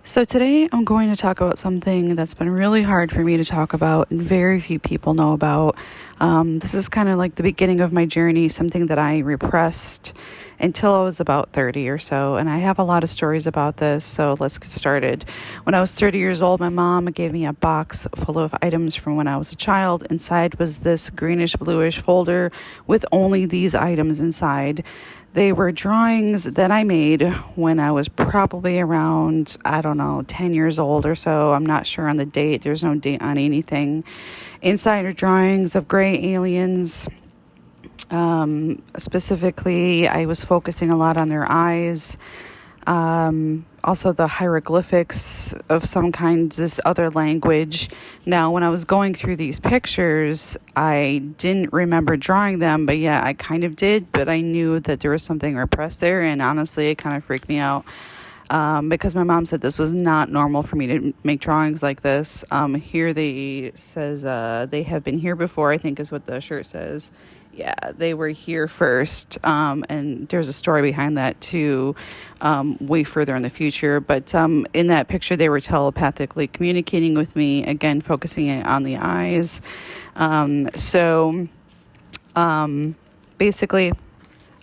So today I'm going to talk about something that's been really hard for me to talk about and very few people know about. This is kind of like the beginning of my journey, something that I repressed until I was about 30 or so. And I have a lot of stories about this, so let's get started. When I was 30 years old, my mom gave me a box full of items from when I was a child. Inside was this greenish bluish folder with only these items inside. They were drawings that I made when I was probably around, 10 years old or so. I'm not sure on the date. There's no date on anything. Inside are drawings of gray aliens. Specifically, I was focusing a lot on their eyes. Also the hieroglyphics of some kind, this other language. Now, when I was going through these pictures, I didn't remember drawing them, but yeah, I kind of did, but I knew that there was something repressed there, and honestly, it kind of freaked me out. Because my mom said this was not normal for me to make drawings like this. Here says they have been here before, I think is what the shirt says. Yeah, they were here first. And there's a story behind that too, way further in the future. But in that picture, they were telepathically communicating with me, again, focusing on the eyes. Basically,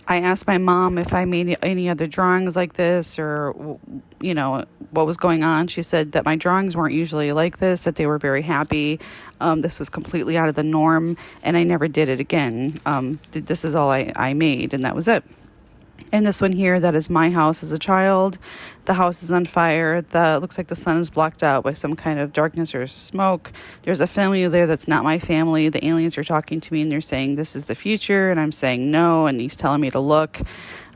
I asked my mom if I made any other drawings like this or, what was going on. She said that my drawings weren't usually like this, that they were very happy. This was completely out of the norm, and I never did it again. This is all I made, and that was it. And this one here, that is my house as a child. The house is on fire. Looks like the sun is blocked out by some kind of darkness or smoke. There's a family there that's not my family. The aliens are talking to me and they're saying, this is the future. And I'm saying no. And he's telling me to look.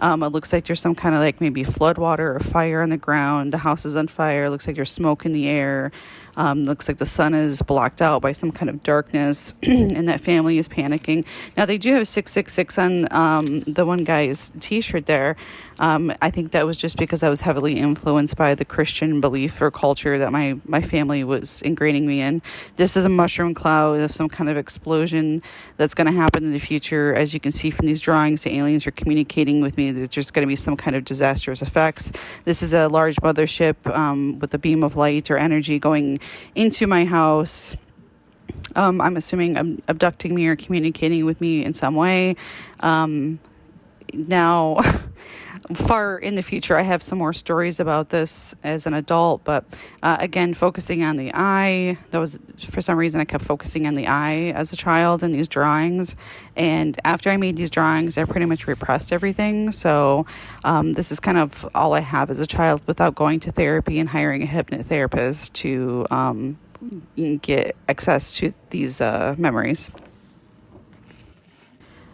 It looks like there's some kind of like maybe flood water or fire on the ground. The house is on fire. It looks like there's smoke in the air. Looks like the sun is blocked out by some kind of darkness and that family is panicking. Now, they do have 666 on the one guy's t-shirt there. I think that was just because I was heavily influenced by the Christian belief or culture that my family was ingraining me in. This is a mushroom cloud of some kind of explosion that's going to happen in the future. As you can see from these drawings, the aliens are communicating with me. There's just going to be some kind of disastrous effects. This is a large mothership with a beam of light or energy going into my house. I'm assuming abducting me or communicating with me in some way. Now, far in the future, I have some more stories about this as an adult, but again, focusing on the eye. That was, for some reason, I kept focusing on the eye as a child in these drawings. And after I made these drawings, I pretty much repressed everything. So this is kind of all I have as a child without going to therapy and hiring a hypnotherapist to get access to these memories.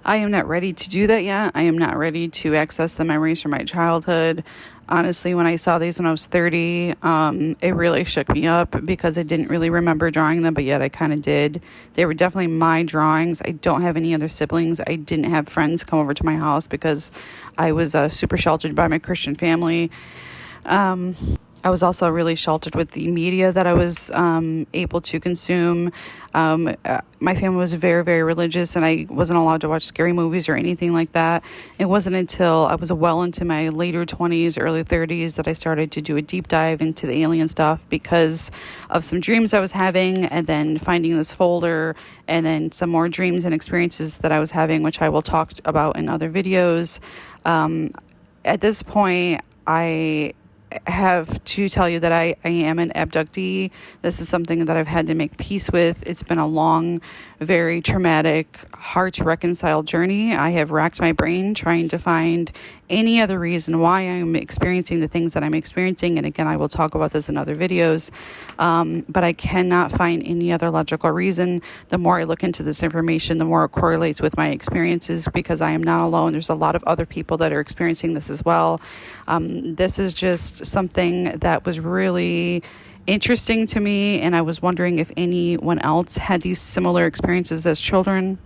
I am not ready to do that yet. I am not ready to access the memories from my childhood. Honestly, when I saw these when I was 30, it really shook me up because I didn't really remember drawing them, but yet I kind of did. They were definitely my drawings. I don't have any other siblings. I didn't have friends come over to my house because I was super sheltered by my Christian family. I was also really sheltered with the media that I was able to consume. My family was very, very religious, and I wasn't allowed to watch scary movies or anything like that. It wasn't until I was well into my later 20s, early 30s that I started to do a deep dive into the alien stuff because of some dreams I was having, and then finding this folder, and then some more dreams and experiences that I was having, which I will talk about in other videos. At this point, I have to tell you that I am an abductee. This is something that I've had to make peace with. It's been a long, very traumatic, hard to reconcile journey. I have racked my brain trying to find any other reason why I'm experiencing the things that I'm experiencing. And again, I will talk about this in other videos. But I cannot find any other logical reason. The more I look into this information, the more it correlates with my experiences because I am not alone. There's a lot of other people that are experiencing this as well. This is just something that was really interesting to me, and I was wondering if anyone else had these similar experiences as children.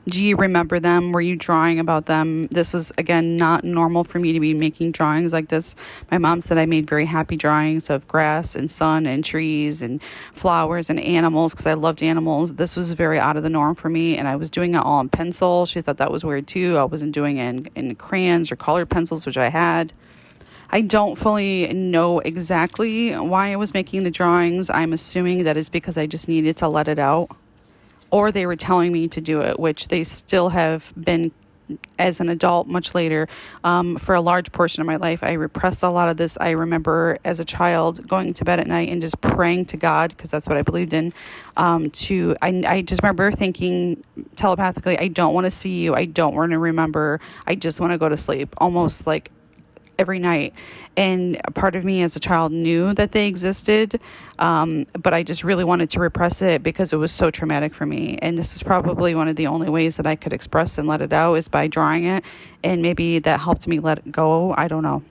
Do you remember them? Were you drawing about them? This was, again, not normal for me to be making drawings like this. My mom said I made very happy drawings of grass and sun and trees and flowers and animals because I loved animals. This was very out of the norm for me, and I was doing it all in pencil. She thought that was weird too. I wasn't doing it in crayons or colored pencils, which I had. I don't fully know exactly why I was making the drawings. I'm assuming that is because I just needed to let it out, or they were telling me to do it, which they still have been as an adult much later. For a large portion of my life, I repressed a lot of this. I remember as a child going to bed at night and just praying to God, because that's what I believed in. I just remember thinking telepathically, I don't want to see you. I don't want to remember. I just want to go to sleep, almost like every night. And a part of me as a child knew that they existed, but I just really wanted to repress it because it was so traumatic for me. And this is probably one of the only ways that I could express and let it out, is by drawing it, and maybe that helped me let it go. I don't know.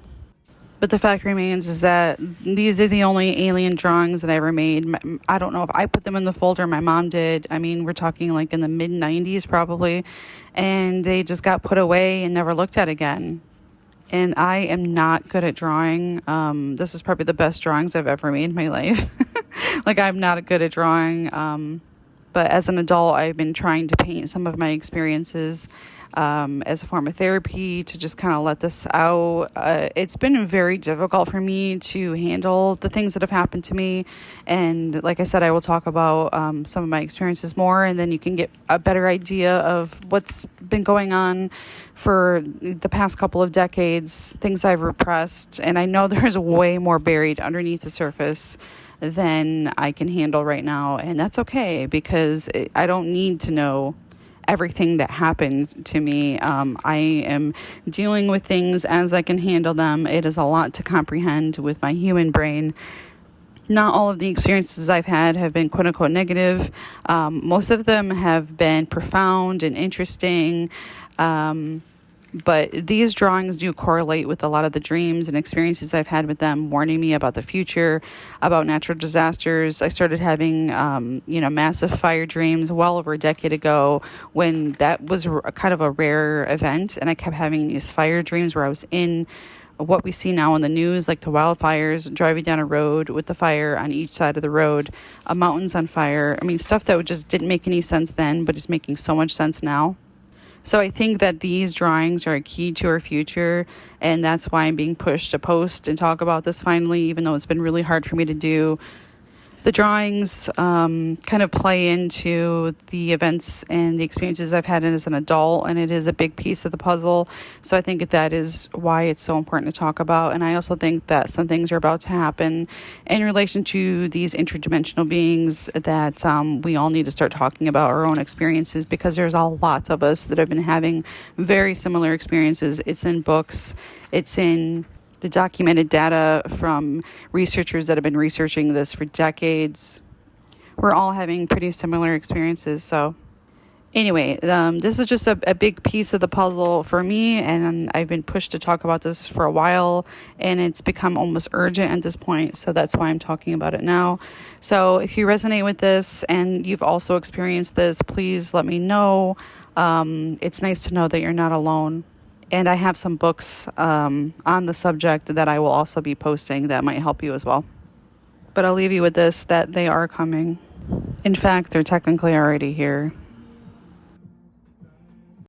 But the fact remains is that these are the only alien drawings that I ever made. I don't know if I put them in the folder. My mom did. I mean, we're talking like in the mid 90s probably, and they just got put away and never looked at again. And I am not good at drawing. This is probably the best drawings I've ever made in my life. Like, I'm not good at drawing. But as an adult, I've been trying to paint some of my experiences as a form of therapy, to just kind of let this out. It's been very difficult for me to handle the things that have happened to me. And like I said, I will talk about some of my experiences more, and then you can get a better idea of what's been going on for the past couple of decades, things I've repressed. And I know there's way more buried underneath the surface than I can handle right now. And that's okay, because I don't need to know everything that happened to me. I am dealing with things as I can handle them. It is a lot to comprehend with my human brain. Not all of the experiences I've had have been quote unquote negative. Most of them have been profound and interesting. But these drawings do correlate with a lot of the dreams and experiences I've had with them, warning me about the future, about natural disasters. I started having, massive fire dreams well over a decade ago, when that was kind of a rare event. And I kept having these fire dreams where I was in what we see now on the news, like the wildfires, driving down a road with the fire on each side of the road, mountains on fire. I mean, stuff that just didn't make any sense then, but is making so much sense now. So I think that these drawings are a key to our future, and that's why I'm being pushed to post and talk about this finally, even though it's been really hard for me to do. The drawings kind of play into the events and the experiences I've had as an adult, and it is a big piece of the puzzle. So I think that is why it's so important to talk about. And I also think that some things are about to happen in relation to these interdimensional beings that we all need to start talking about our own experiences, because there's a lot of us that have been having very similar experiences. It's in books, it's in the documented data from researchers that have been researching this for decades. We're all having pretty similar experiences. So anyway, this is just a big piece of the puzzle for me, and I've been pushed to talk about this for a while, and it's become almost urgent at this point. So that's why I'm talking about it now. So if you resonate with this and you've also experienced this, please let me know. It's nice to know that you're not alone. And I have some books on the subject that I will also be posting that might help you as well. But I'll leave you with this, that they are coming. In fact, they're technically already here.